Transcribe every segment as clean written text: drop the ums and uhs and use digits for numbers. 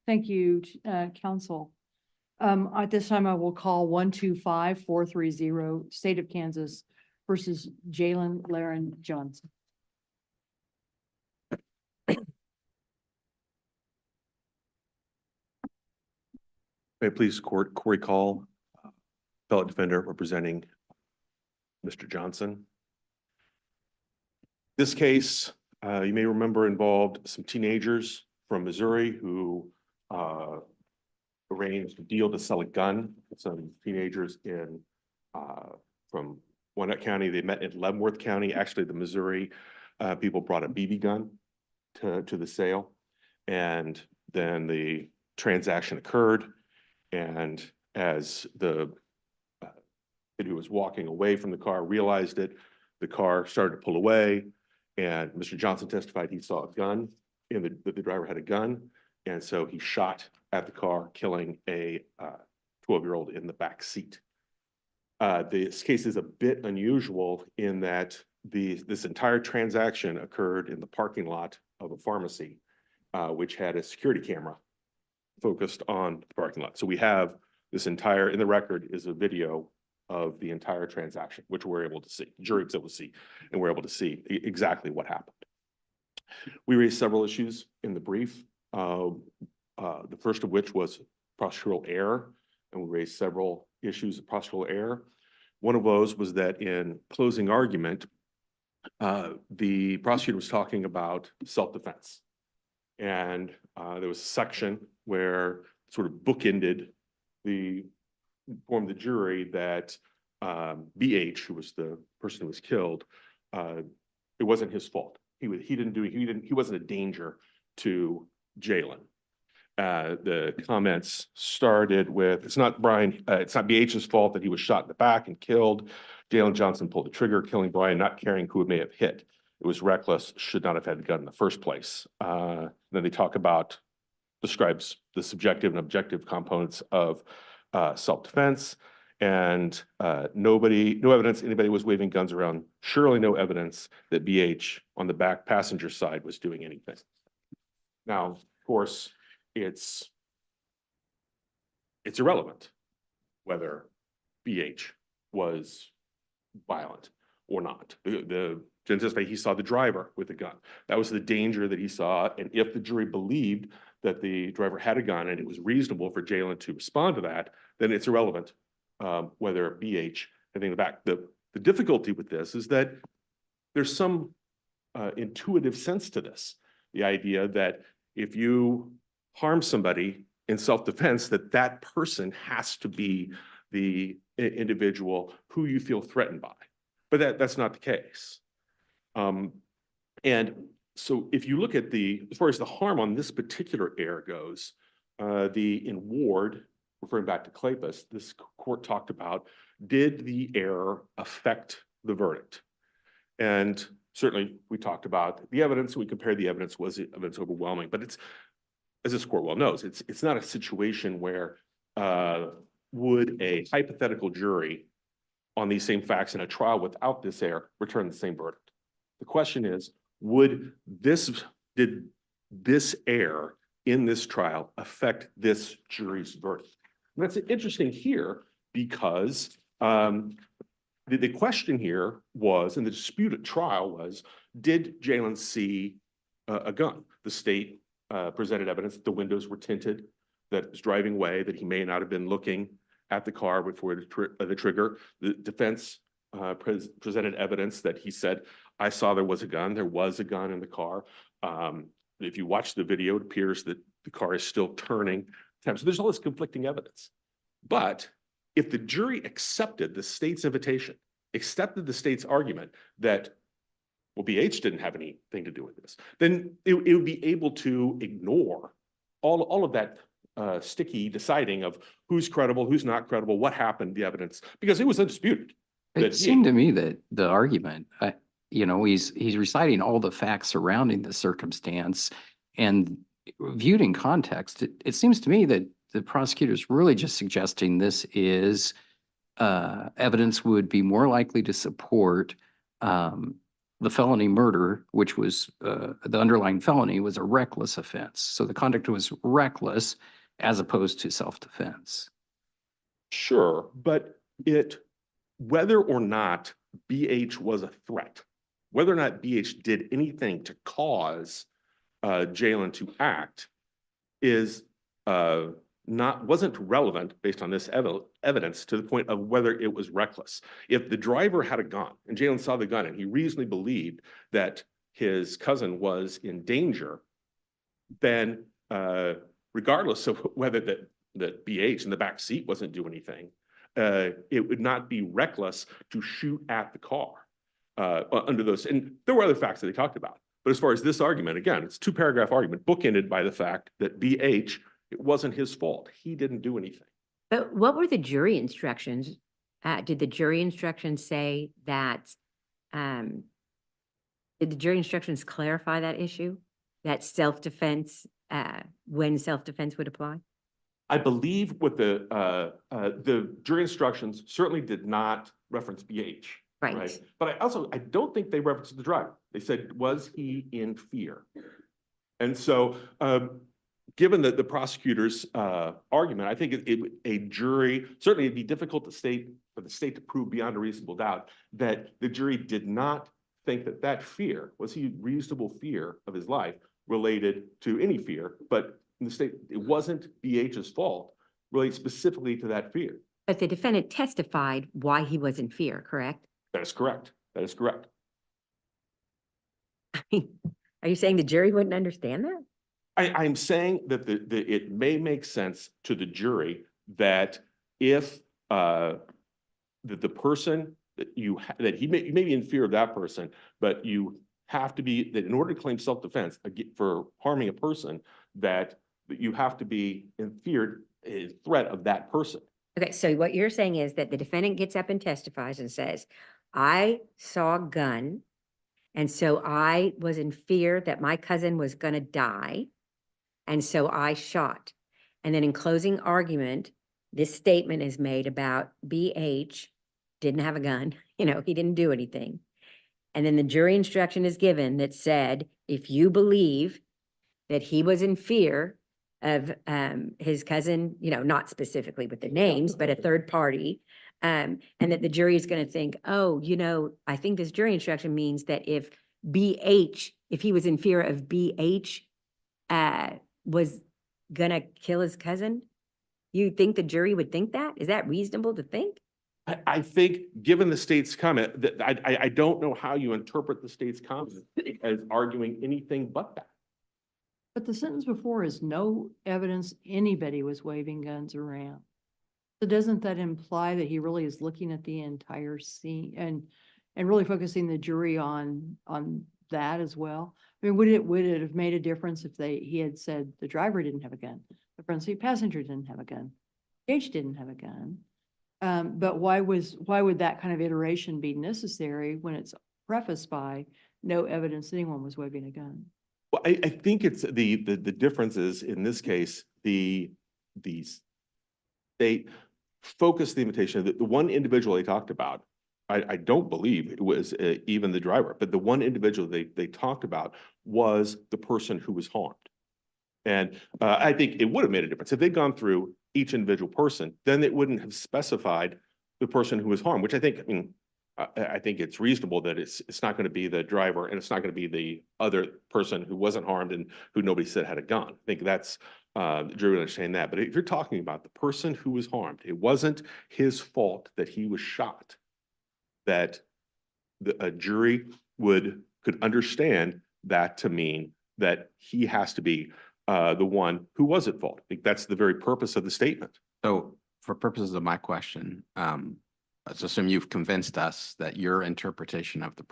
Thank you, counsel. At this time, I will call 125-430, State of Kansas versus J.L.J. Johnson. May it please court, Corey Call, appellate defender representing Mr. Johnson. This case, you may remember, involved some teenagers from Missouri who arranged a deal to sell a gun. Some teenagers from Gwinnett County. They met in Leavenworth County. Actually, the Missouri people brought a BB gun to the sale, and then the transaction occurred. And as the kid who was walking away from the car realized it, the car started to pull away, and Mr. Johnson testified he saw a gun, that the driver had a gun, and so he shot at the car, killing a 12-year-old in the back seat. This case is a bit unusual in that this entire transaction occurred in the parking lot of a pharmacy, which had a security camera focused on the parking lot. So we have this entire, in the record is a video of the entire transaction, which we're able to see, the jury was able to see, and we're able to see exactly what happened. We raised several issues in the brief, the first of which was procedural error, and we raised several issues of procedural error. One of those was that in closing argument, the prosecutor was talking about self-defense. And there was a section where sort of bookended informed the jury that BH, who was the person who was killed, it wasn't his fault. He wasn't a danger to Jalen. The comments started with, it's not BH's fault that he was shot in the back and killed. J.L.J. Johnson pulled the trigger, killing Brian, not caring who it may have hit. It was reckless, should not have had the gun in the first place. Then they describes the subjective and objective components of self-defense, and no evidence anybody was waving guns around. Surely no evidence that BH on the back passenger side was doing anything. Now, of course, it's irrelevant whether BH was violent or not. The he saw the driver with a gun. That was the danger that he saw. And if the jury believed that the driver had a gun and it was reasonable for Jalen to respond to that, then it's irrelevant whether BH had in the back. The difficulty with this is that there's some intuitive sense to this. The idea that if you harm somebody in self-defense, that person has to be the individual who you feel threatened by. But that's not the case. And so if you look at as far as the harm on this particular error goes, in Ward, referring back to Kleypas, this court talked about, did the error affect the verdict? And certainly we talked about the evidence, we compared the evidence, was the evidence overwhelming? But it's, as this court well knows, it's not a situation where would a hypothetical jury on these same facts in a trial without this error return the same verdict? The question is, did this error in this trial affect this jury's verdict? And that's interesting here because the question here was, and the dispute at trial was, did Jalen see a gun? The state presented evidence that the windows were tinted, that it was driving away, that he may not have been looking at the car before the trigger. The defense presented evidence that he said, I saw there was a gun. There was a gun in the car. If you watch the video, it appears that the car is still turning. So there's all this conflicting evidence. But if the jury accepted the state's invitation, accepted the state's argument that, well, BH didn't have anything to do with this, then it would be able to ignore all of that sticky deciding of who's credible, who's not credible, what happened, the evidence, because it was undisputed. It seemed to me that the argument, he's reciting all the facts surrounding the circumstance, and viewed in context, it seems to me that the prosecutor's really just suggesting this is evidence would be more likely to support the felony murder, which was, the underlying felony was a reckless offense. So the conduct was reckless as opposed to self-defense. Sure, but whether or not BH was a threat, whether or not BH did anything to cause Jalen to act is wasn't relevant based on this evidence to the point of whether it was reckless. If the driver had a gun and Jalen saw the gun and he reasonably believed that his cousin was in danger, then regardless of whether that BH in the back seat wasn't doing anything, it would not be reckless to shoot at the car under those. And there were other facts that they talked about. But as far as this argument, again, it's a 2-paragraph argument bookended by the fact that BH, it wasn't his fault. He didn't do anything. But what were the jury instructions? Did the jury instructions say that, did the jury instructions clarify that issue? That self-defense, when self-defense would apply? I believe what the jury instructions certainly did not reference BH. Right. But I don't think they referenced the driver. They said, was he in fear? And so, given the prosecutor's argument, I think a jury, certainly it'd be difficult for the state to prove beyond a reasonable doubt that the jury did not think that fear, was he reasonable fear of his life related to any fear, but in the state, it wasn't BH's fault, related specifically to that fear. But the defendant testified why he was in fear, correct? That is correct. That is correct. Are you saying the jury wouldn't understand that? I'm saying that it may make sense to the jury that if that the person that that he may be in fear of that person, but you have to be that in order to claim self-defense for harming a person, that you have to be in threat of that person. Okay, so what you're saying is that the defendant gets up and testifies and says, I saw a gun, and so I was in fear that my cousin was going to die, and so I shot. And then in closing argument, this statement is made about BH didn't have a gun, he didn't do anything. And then the jury instruction is given that said, if you believe that he was in fear of his cousin, not specifically with the names, but a third party, and that the jury is going to think, oh, I think this jury instruction means that if he was in fear of BH was going to kill his cousin, you think the jury would think that? Is that reasonable to think? I think, given the state's comment, that I don't know how you interpret the state's comment as arguing anything but that. But the sentence before is no evidence anybody was waving guns around. So doesn't that imply that he really is looking at the entire scene and really focusing the jury on that as well? I mean, would it have made a difference if he had said the driver didn't have a gun, the front seat passenger didn't have a gun, H didn't have a gun? But why would that kind of iteration be necessary when it's prefaced by no evidence anyone was waving a gun? Well, I think it's the difference is in this case, the state focused the invitation that the one individual they talked about, I don't believe it was even the driver, but the one individual they talked about was the person who was harmed. And I think it would have made a difference if they'd gone through each individual person, then it wouldn't have specified the person who was harmed, which I think it's reasonable that it's not going to be the driver and it's not going to be the other person who wasn't harmed and who nobody said had a gun. I think that's the jury would understand that. But if you're talking about the person who was harmed, it wasn't his fault that he was shot, that a jury could understand that to mean that he has to be the one who was at fault. I think that's the very purpose of the statement. So for purposes of my question, let's assume you've convinced us that your interpretation of the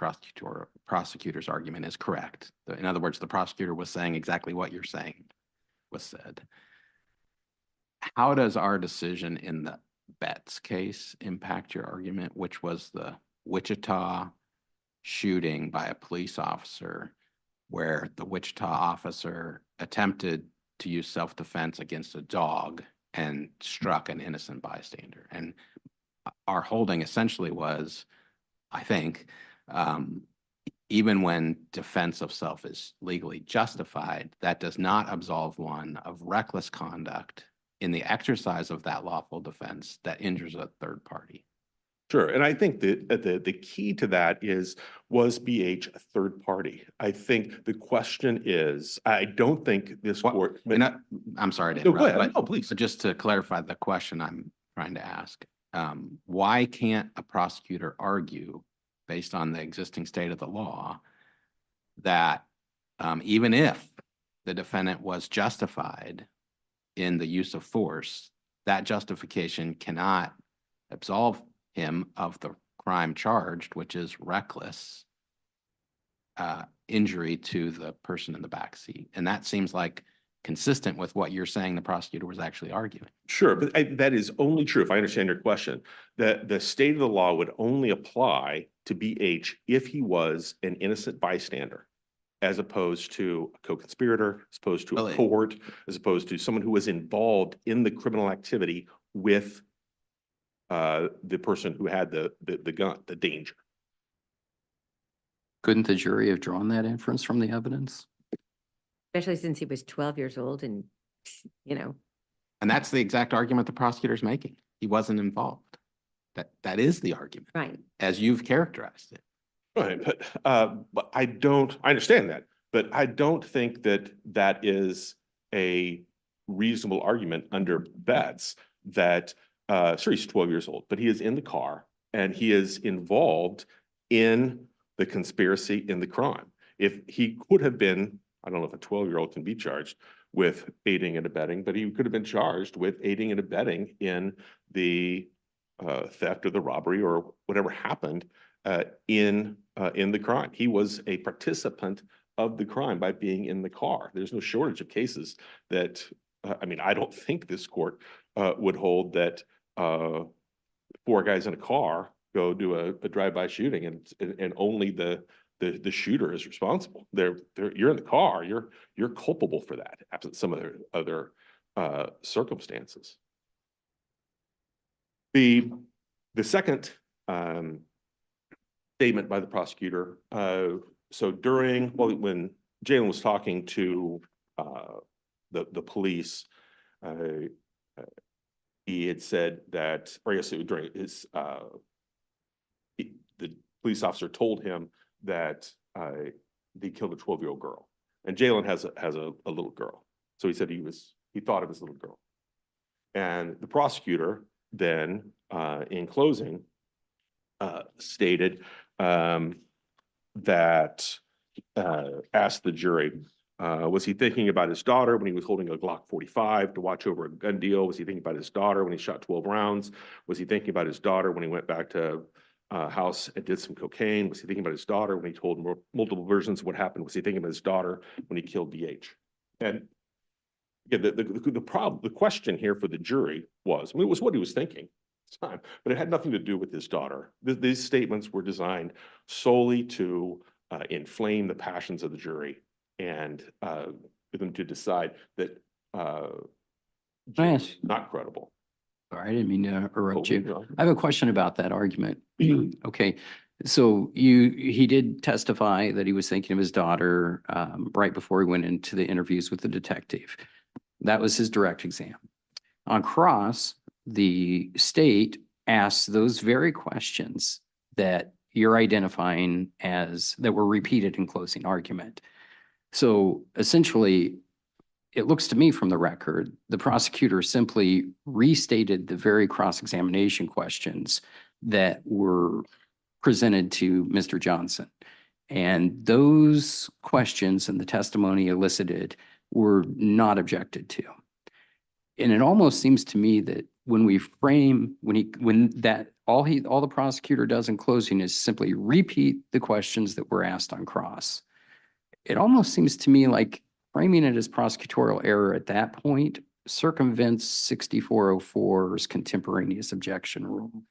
prosecutor's argument is correct. In other words, the prosecutor was saying exactly what you're saying was said. How does our decision in the Betts case impact your argument, which was the Wichita shooting by a police officer, where the Wichita officer attempted to use self-defense against a dog and struck an innocent bystander? And our holding essentially was, I think, even when defense of self is legally justified, that does not absolve one of reckless conduct in the exercise of that lawful defense that injures a third party. Sure, and I think that the key to that is, was BH a third party? I think the question is, I don't think this What- court. I'm sorry to No, go interrupt, ahead. but No, please. but just to clarify the question I'm trying to ask, why can't a prosecutor argue, based on the existing state of the law, that even if the defendant was justified in the use of force, that justification cannot absolve him of the crime charged, which is reckless injury to the person in the backseat? And that seems like consistent with what you're saying the prosecutor was actually arguing. Sure, but that is only true, if I understand your question, that the state of the law would only apply to BH if he was an innocent bystander, as opposed to a co-conspirator, as opposed to Well, a cohort, as opposed to someone who was involved in the criminal activity with the person who had the gun, the danger. Couldn't the jury have drawn that inference from the evidence? Especially since he was 12 years old and, you know, And that's the exact argument the prosecutor's making. He wasn't involved. That is the argument, right. as you've characterized it. Right, but I understand that, but I don't think that that is a reasonable argument under Betts that, sure, he's 12 years old, but he is in the car and he is involved in the conspiracy, in the crime. If he could have been, I don't know if a 12-year-old can be charged with aiding and abetting, but he could have been charged with aiding and abetting in the theft or the robbery or whatever happened in the crime. He was a participant of the crime by being in the car. There's no shortage of cases that, I mean, I don't think this court would hold that four guys in a car go do a drive-by shooting and only the shooter is responsible. You're in the car, you're culpable for that, absent some other circumstances. The second statement by the prosecutor. So when Jalen was talking to the police, he had said that, or I guess during his, the police officer told him that they killed a 12-year-old girl, and Jalen has a little girl. So he said he thought of his little girl, and the prosecutor then, in closing, stated that asked the jury, was he thinking about his daughter when he was holding a Glock 45 to watch over a gun deal? Was he thinking about his daughter when he shot 12 rounds? Was he thinking about his daughter when he went back to house and did some cocaine? Was he thinking about his daughter when he told multiple versions of what happened? Was he thinking about his daughter when he killed BH? And yeah, the question here for the jury was, I mean, it was what he was thinking at the time, but it had nothing to do with his daughter. These statements were designed solely to inflame the passions of the jury and for them to decide that Yes. not credible. Sorry, I didn't mean to interrupt Oh, you. no. I have a question about that argument. Okay, so he did testify that he was thinking of his daughter right before he went into the interviews with the detective. That was his direct exam. On cross, the state asked those very questions that you're identifying as that were repeated in closing argument. So essentially, it looks to me from the record, the prosecutor simply restated the very cross-examination questions that were presented to Mr. Johnson. And those questions and the testimony elicited were not objected to. And it almost seems to me that when we frame, all the prosecutor does in closing is simply repeat the questions that were asked on cross. It almost seems to me like framing it as prosecutorial error at that point circumvents 6404's contemporaneous objection rule.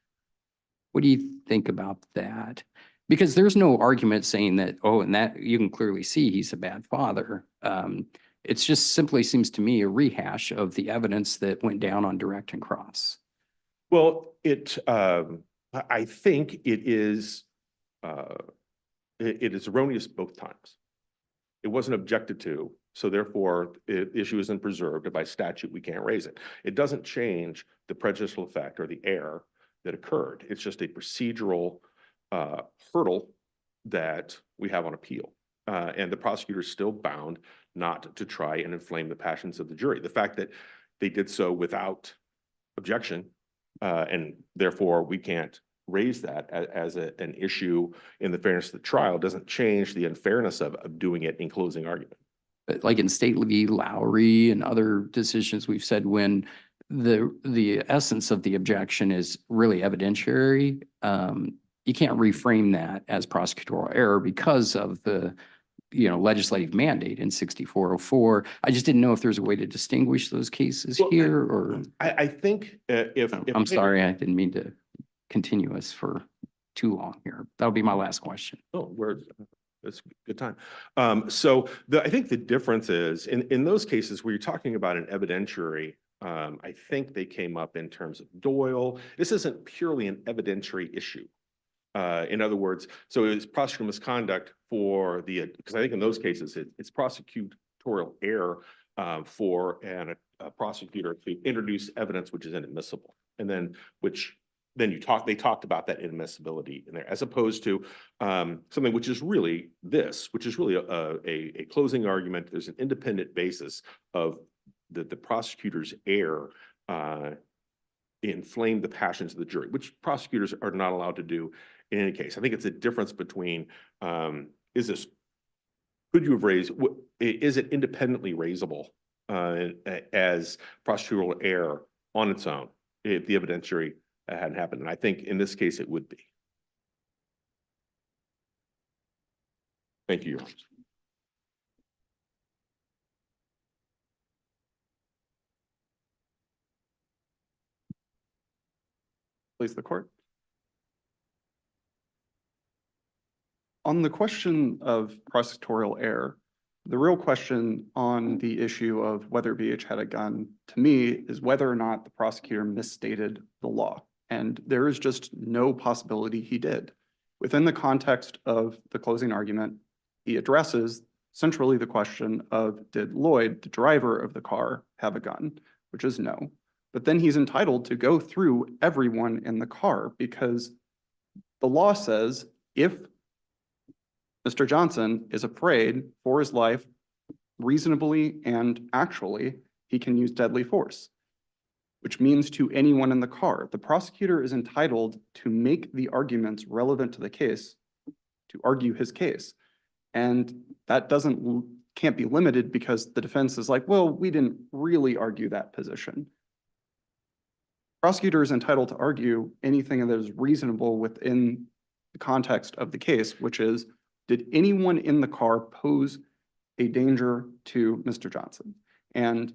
What do you think about that? Because there's no argument saying that, oh, and that you can clearly see he's a bad father. It just simply seems to me a rehash of the evidence that went down on direct and cross. Well, I think it is it is erroneous both times. It wasn't objected to, so therefore the issue isn't preserved, and by statute, we can't raise it. It doesn't change the prejudicial effect or the error that occurred. It's just a procedural hurdle that we have on appeal. And the prosecutor is still bound not to try and inflame the passions of the jury. The fact that they did so without objection, and therefore we can't raise that as an issue in the fairness of the trial doesn't change the unfairness of doing it in closing argument. But like in State v. Lowry and other decisions, we've said when the essence of the objection is really evidentiary, you can't reframe that as prosecutorial error because of the, legislative mandate in 6404. I just didn't know if there's a way to distinguish those cases Well, here, or, I think if. I'm sorry, I didn't mean to continue us for too long here. That'll be my last question. Oh, that's a good time. So I think the difference is in those cases where you're talking about an evidentiary, I think they came up in terms of Doyle. This isn't purely an evidentiary issue. In other words, so it's prosecutorial misconduct for because I think in those cases, it's prosecutorial error for a prosecutor to introduce evidence which is inadmissible. And then they talked about that inadmissibility in there, as opposed to something which is really a closing argument. There's an independent basis of the prosecutor's error inflame the passions of the jury, which prosecutors are not allowed to do in any case. I think it's a difference between could you have raised, is it independently raisable as procedural error on its own if the evidentiary hadn't happened? And I think in this case it would be. Thank you, Your Honor. Please, the court. On the question of prosecutorial error, the real question on the issue of whether BH had a gun, to me, is whether or not the prosecutor misstated the law. And there is just no possibility he did. Within the context of the closing argument, he addresses centrally the question of, did Lloyd, the driver of the car, have a gun? Which is no. But then he's entitled to go through everyone in the car because the law says if Mr. Johnson is afraid for his life, reasonably and actually, he can use deadly force, which means to anyone in the car. The prosecutor is entitled to make the arguments relevant to the case, to argue his case. And that can't be limited because the defense is like, well, we didn't really argue that position. Prosecutor is entitled to argue anything that is reasonable within the context of the case, which is, did anyone in the car pose a danger to Mr. Johnson? And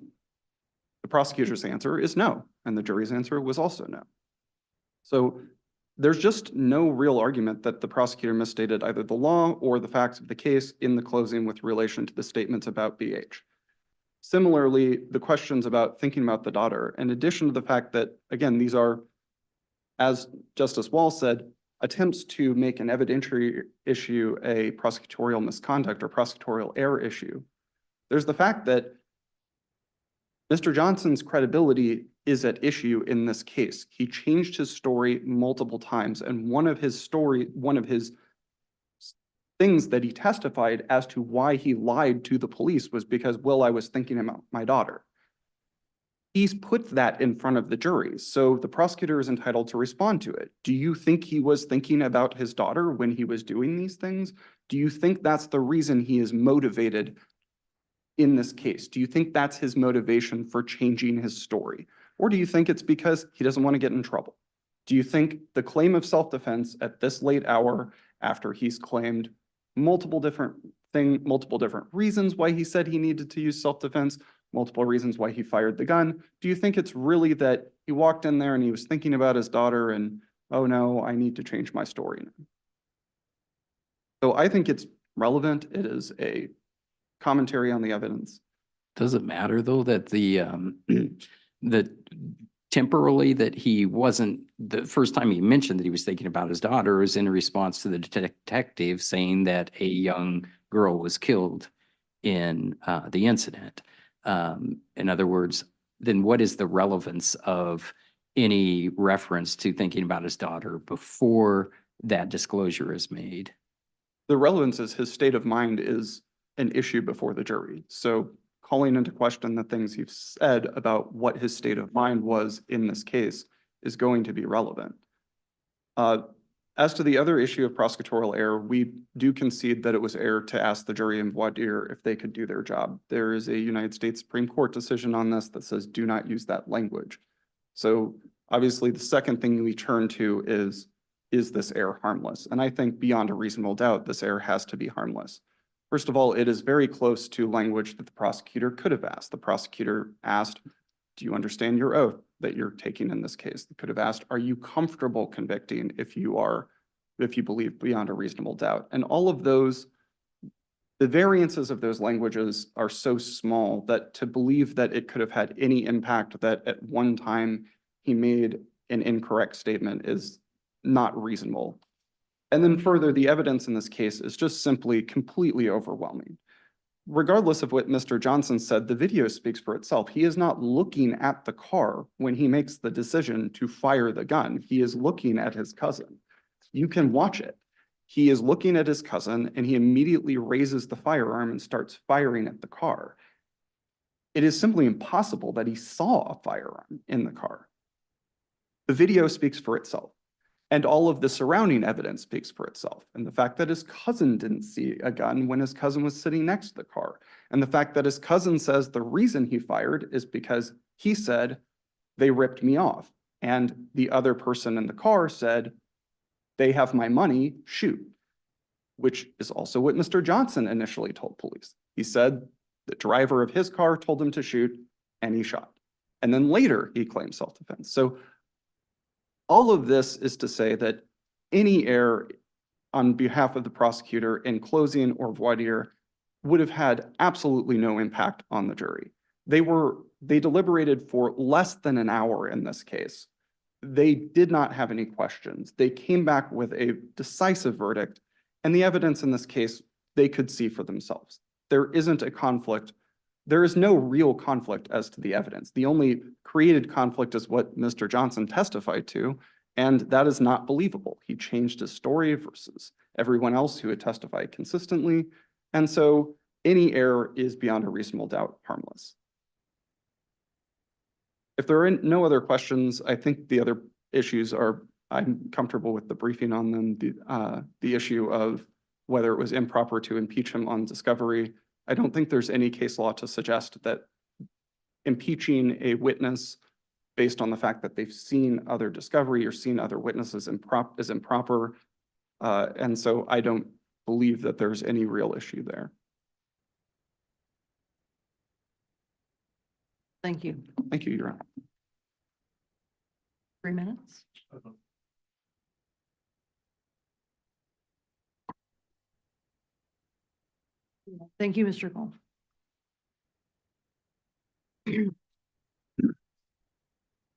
the prosecutor's answer is no, and the jury's answer was also no. So there's just no real argument that the prosecutor misstated either the law or the facts of the case in the closing with relation to the statements about BH. Similarly, the questions about thinking about the daughter, in addition to the fact that, again, these are, as Justice Wall said, attempts to make an evidentiary issue a prosecutorial misconduct or prosecutorial error issue. There's the fact that Mr. Johnson's credibility is at issue in this case. He changed his story multiple times, and one of his things that he testified as to why he lied to the police was because, well, I was thinking about my daughter. He's put that in front of the jury, so the prosecutor is entitled to respond to it. Do you think he was thinking about his daughter when he was doing these things? Do you think that's the reason he is motivated in this case? Do you think that's his motivation for changing his story? Or do you think it's because he doesn't want to get in trouble? Do you think the claim of self-defense at this late hour, after he's claimed multiple different reasons why he said he needed to use self-defense, multiple reasons why he fired the gun, do you think it's really that he walked in there and he was thinking about his daughter and, oh no, I need to change my story now? So I think it's relevant. It is a commentary on the evidence. Does it matter though that that temporally that he wasn't, the first time he mentioned that he was thinking about his daughter was in response to the detective saying that a young girl was killed in the incident. In other words, then what is the relevance of any reference to thinking about his daughter before that disclosure is made? The relevance is his state of mind is an issue before the jury. So calling into question the things you've said about what his state of mind was in this case is going to be relevant. As to the other issue of prosecutorial error, we do concede that it was error to ask the jury in voir dire if they could do their job. There is a United States Supreme Court decision on this that says do not use that language. So obviously the second thing we turn to is this error harmless? And I think beyond a reasonable doubt, this error has to be harmless. First of all, it is very close to language that the prosecutor could have asked. The prosecutor asked, do you understand your oath that you're taking in this case? They could have asked, are you comfortable convicting if you believe beyond a reasonable doubt? And all of those, the variances of those languages are so small that to believe that it could have had any impact that at one time he made an incorrect statement is not reasonable. And then further, the evidence in this case is just simply completely overwhelming. Regardless of what Mr. Johnson said, the video speaks for itself. He is not looking at the car when he makes the decision to fire the gun. He is looking at his cousin. You can watch it. He is looking at his cousin and he immediately raises the firearm and starts firing at the car. It is simply impossible that he saw a firearm in the car. The video speaks for itself. And all of the surrounding evidence speaks for itself. And the fact that his cousin didn't see a gun when his cousin was sitting next to the car. And the fact that his cousin says the reason he fired is because he said, they ripped me off. And the other person in the car said, they have my money, shoot. Which is also what Mr. Johnson initially told police. He said the driver of his car told him to shoot and he shot. And then later he claimed self-defense. So all of this is to say that any error on behalf of the prosecutor in closing or voir dire would have had absolutely no impact on the jury. They deliberated for less than an hour in this case. They did not have any questions. They came back with a decisive verdict, and the evidence in this case, they could see for themselves. There isn't a conflict. There is no real conflict as to the evidence. The only created conflict is what Mr. Johnson testified to, and that is not believable. He changed his story versus everyone else who had testified consistently, and so any error is beyond a reasonable doubt harmless. If there are no other questions, I think the other issues are, I'm comfortable with the briefing on them. The issue of whether it was improper to impeach him on discovery. I don't think there's any case law to suggest that impeaching a witness based on the fact that they've seen other discovery or seen other witnesses is improper. And so I don't believe that there's any real issue there. Thank you. Thank you, Your Honor. 3 minutes. Thank you, Mr. Cole.